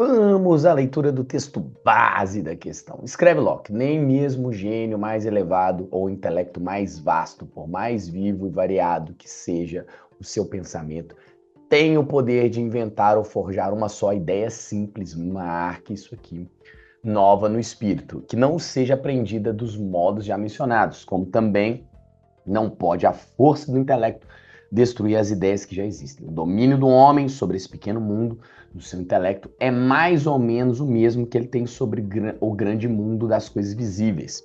Vamos à leitura do texto base da questão. Escreve Locke: nem mesmo o gênio mais elevado ou o intelecto mais vasto, por mais vivo e variado que seja o seu pensamento, tem o poder de inventar ou forjar uma só ideia simples, marque isso aqui, nova no espírito, que não seja aprendida dos modos já mencionados, como também não pode a força do intelecto destruir as ideias que já existem. O domínio do homem sobre esse pequeno mundo, do seu intelecto, é mais ou menos o mesmo que ele tem sobre o grande mundo das coisas visíveis,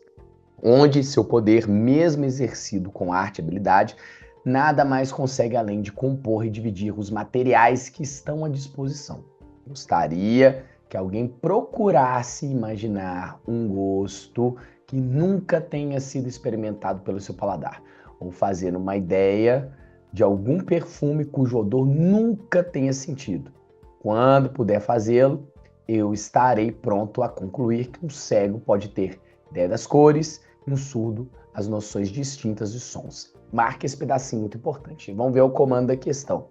onde seu poder, mesmo exercido com arte e habilidade, nada mais consegue além de compor e dividir os materiais que estão à disposição. Gostaria que alguém procurasse imaginar um gosto que nunca tenha sido experimentado pelo seu paladar, ou fazer uma ideia de algum perfume cujo odor nunca tenha sentido. Quando puder fazê-lo, eu estarei pronto a concluir que um cego pode ter ideia das cores e um surdo as noções distintas de sons. Marque esse pedacinho muito importante. Vamos ver o comando da questão.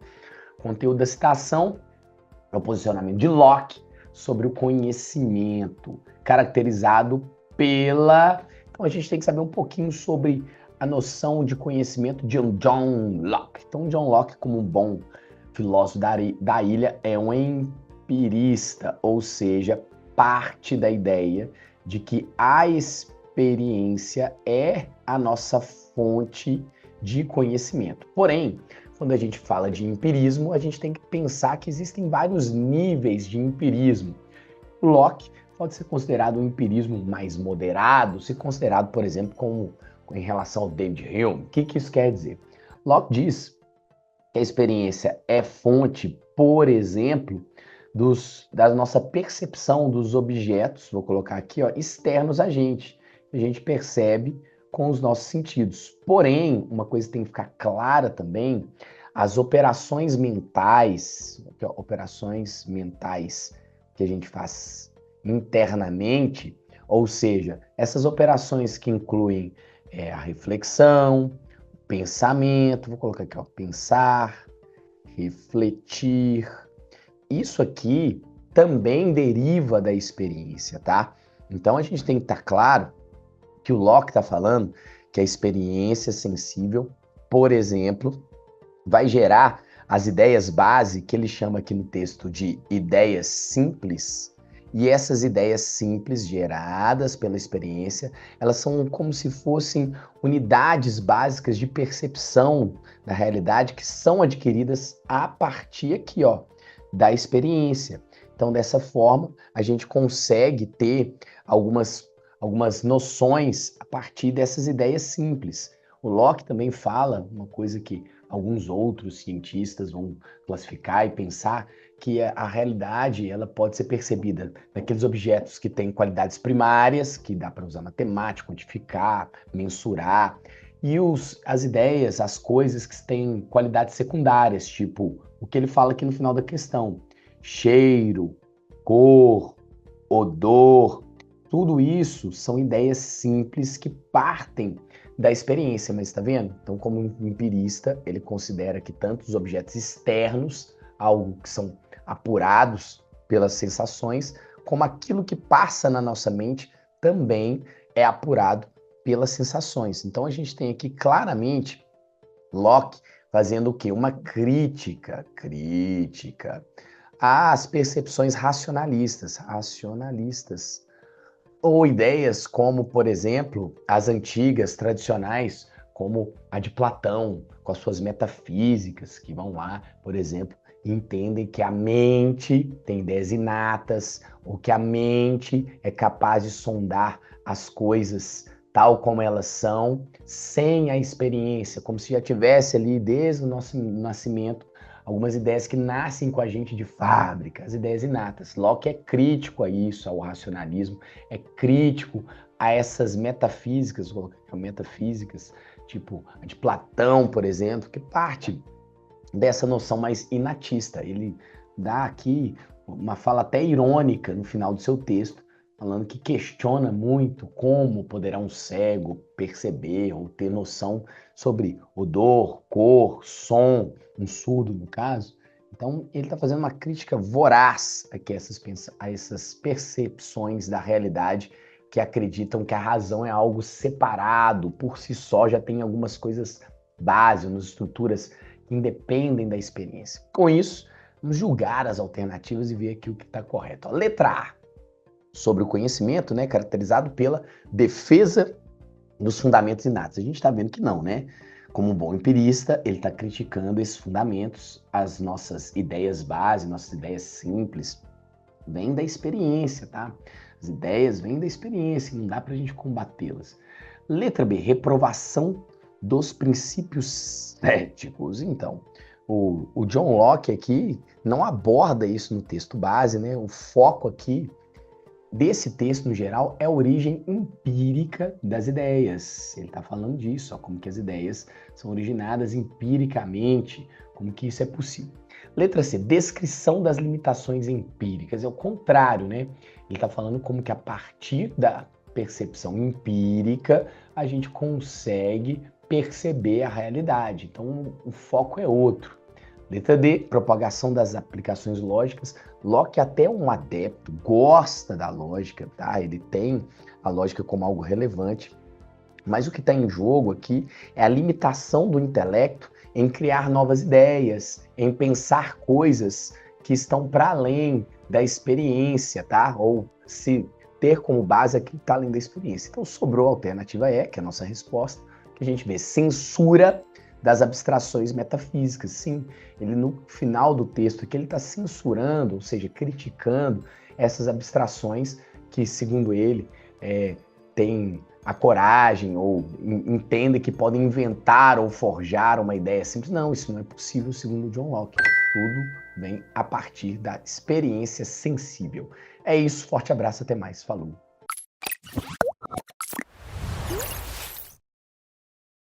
Conteúdo da citação é o posicionamento de Locke sobre o conhecimento, caracterizado pela... Então a gente tem que saber um pouquinho sobre a noção de conhecimento de John Locke. Então John Locke, como um bom filósofo da ilha, é um empirista, ou seja, parte da ideia de que a experiência é a nossa fonte de conhecimento. Porém, quando a gente fala de empirismo, a gente tem que pensar que existem vários níveis de empirismo. O Locke pode ser considerado um empirismo mais moderado, se considerado, por exemplo, como em relação ao David Hume. O que isso quer dizer? Locke diz que a experiência é fonte, por exemplo, da nossa percepção dos objetos, vou colocar aqui, ó, externos a gente. A gente percebe com os nossos sentidos. Porém, uma coisa que tem que ficar clara também, as operações mentais que a gente faz internamente, ou seja, essas operações que incluem a reflexão, o pensamento, vou colocar aqui, ó, pensar, refletir, isso aqui também deriva da experiência, tá? Então a gente tem que estar claro que o Locke está falando que a experiência sensível, por exemplo, vai gerar as ideias base que ele chama aqui no texto de ideias simples, e essas ideias simples geradas pela experiência, elas são como se fossem unidades básicas de percepção da realidade que são adquiridas a partir aqui, ó, da experiência. Então, dessa forma, a gente consegue ter algumas noções a partir dessas ideias simples. O Locke também fala uma coisa que alguns outros cientistas vão classificar e pensar, que a realidade ela pode ser percebida naqueles objetos que têm qualidades primárias, que dá para usar matemática, quantificar, mensurar, e as ideias, as coisas que têm qualidades secundárias, tipo o que ele fala aqui no final da questão: cheiro, cor, odor, tudo isso são ideias simples que partem da experiência, mas está vendo? Então, como um empirista, ele considera que tanto os objetos externos, algo que são apurados pelas sensações, como aquilo que passa na nossa mente também é apurado pelas sensações. Então, a gente tem aqui claramente Locke fazendo o quê? Uma crítica às percepções racionalistas, ou ideias como, por exemplo, as antigas, tradicionais, como a de Platão, com as suas metafísicas, que vão lá, por exemplo, e entendem que a mente tem ideias inatas, ou que a mente é capaz de sondar as coisas tal como elas são, sem a experiência, como se já tivesse ali desde o nosso nascimento algumas ideias que nascem com a gente de fábrica, as ideias inatas. Locke é crítico a isso, ao racionalismo, é crítico a essas metafísicas, metafísicas, tipo a de Platão, por exemplo, que parte dessa noção mais inatista. Ele dá aqui uma fala até irônica no final do seu texto, falando que questiona muito como poderá um cego perceber ou ter noção sobre odor, cor, som, um surdo no caso. Então, ele está fazendo uma crítica voraz aqui a essas percepções da realidade que acreditam que a razão é algo separado, por si só, já tem algumas coisas básicas, estruturas que independem da experiência. Com isso, vamos julgar as alternativas e ver aqui o que está correto. Letra A, sobre o conhecimento, né, caracterizado pela defesa dos fundamentos inatos. A gente está vendo que não, né? Como um bom empirista, ele está criticando esses fundamentos, as nossas ideias base, nossas ideias simples, vêm da experiência, tá? As ideias vêm da experiência, não dá para a gente combatê-las. Letra B, reprovação dos princípios éticos. Então, o John Locke aqui não aborda isso no texto base, né? O foco aqui desse texto, no geral, é a origem empírica das ideias. Ele está falando disso, ó, como que as ideias são originadas empiricamente, como que isso é possível. Letra C, descrição das limitações empíricas. É o contrário, né? Ele está falando como que a partir da percepção empírica, a gente consegue perceber a realidade. Então, o foco é outro. Letra D, propagação das aplicações lógicas. Locke até um adepto, gosta da lógica, tá? Ele tem a lógica como algo relevante, mas o que está em jogo aqui é a limitação do intelecto em criar novas ideias, em pensar coisas que estão para além da experiência, tá? Ou se ter como base aquilo que está além da experiência. Então sobrou a alternativa E, que é a nossa resposta, que a gente vê censura das abstrações metafísicas. Sim, ele no final do texto aqui ele está censurando, ou seja, criticando essas abstrações que, segundo ele, têm a coragem ou entendem que podem inventar ou forjar uma ideia simples. Não, isso não é possível, segundo John Locke. Tudo vem a partir da experiência sensível. É isso, forte abraço, até mais, falou!